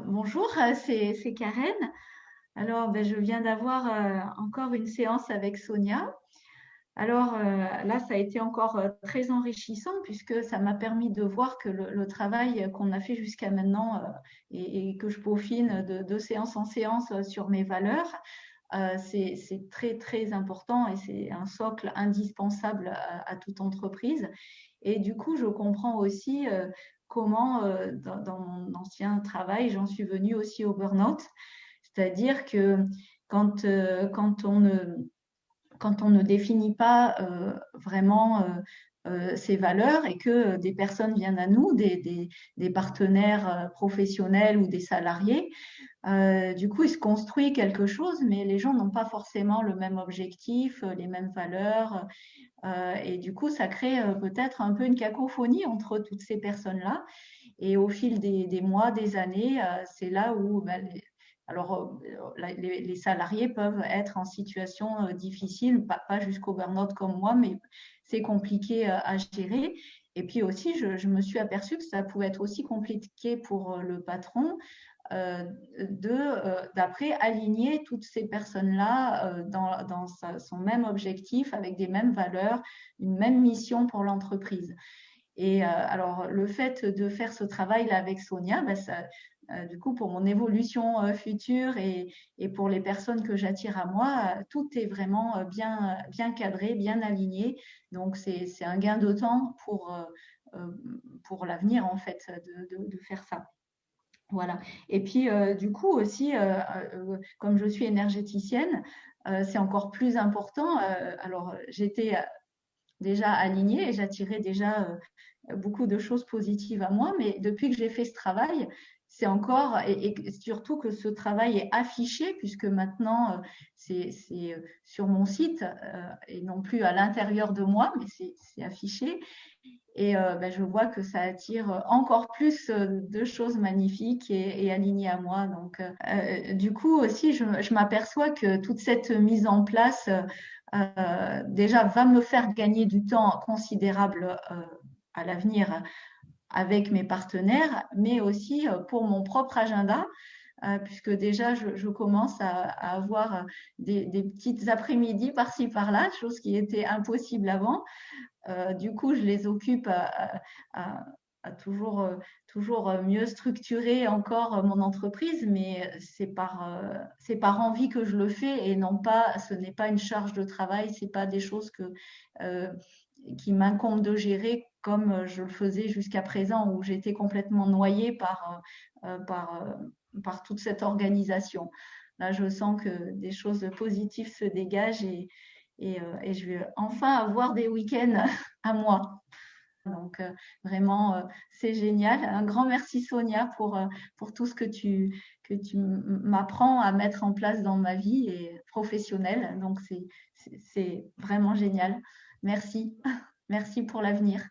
Bonjour, c'est Karen. Alors, je viens d'avoir encore une séance avec Sonia. Alors là, ça a été encore très enrichissant puisque ça m'a permis de voir que le travail qu'on a fait jusqu'à maintenant et que je peaufine de séance en séance sur mes valeurs, c'est très, très important et c'est un socle indispensable à toute entreprise. Et du coup, je comprends aussi comment, dans mon ancien travail, j'en suis venue aussi au burn-out. C'est-à-dire que quand, euh, quand on ne, quand on ne définit pas vraiment ses valeurs et que des personnes viennent à nous, des partenaires professionnels ou des salariés, du coup, il se construit quelque chose, mais les gens n'ont pas forcément le même objectif, les mêmes valeurs. Et du coup, ça crée peut-être un peu une cacophonie entre toutes ces personnes-là. Et au fil des mois, des années, c'est là où alors, les salariés peuvent être en situation difficile, pas jusqu'au burn-out comme moi, mais c'est compliqué à gérer. Et puis aussi, je me suis aperçue que ça pouvait être aussi compliqué pour le patron euh, d'après aligner toutes ces personnes-là dans son même objectif, avec des mêmes valeurs, une même mission pour l'entreprise. Et alors, le fait de faire ce travail-là avec Sonia, du coup, pour mon évolution future et pour les personnes que j'attire à moi, tout est vraiment bien cadré, bien aligné. Donc, c'est un gain de temps euh, pour l'avenir, en fait, de faire ça. Voilà. Et puis, du coup aussi, comme je suis énergéticienne, c'est encore plus important. Alors, j'étais déjà alignée et j'attirais déjà beaucoup de choses positives à moi, mais depuis que j'ai fait ce travail, c'est encore, et surtout que ce travail est affiché, puisque maintenant c'est sur mon site et non plus à l'intérieur de moi, mais c'est affiché. Et je vois que ça attire encore plus de choses magnifiques et alignées à moi. Donc, du coup aussi, je m'aperçois que toute cette mise en place, déjà, va me faire gagner du temps considérable à l'avenir avec mes partenaires, mais aussi pour mon propre agenda, puisque déjà, je commence à avoir des petites après-midi par-ci par-là, chose qui était impossible avant. Du coup, je les occupe à- à toujours mieux structurer encore mon entreprise, mais c'est par envie que je le fais et non pas, ce n'est pas une charge de travail, c'est pas des choses euh, qui m'incombent de gérer comme je le faisais jusqu'à présent où j'étais complètement noyée par toute cette organisation. Là, je sens que des choses positives se dégagent et je vais enfin avoir des week-ends à moi. Donc, vraiment, c'est génial. Un grand merci, Sonia, pour tout ce que tu m'apprends à mettre en place dans ma vie et professionnelle. Donc, c'est vraiment génial. Merci. Merci pour l'avenir.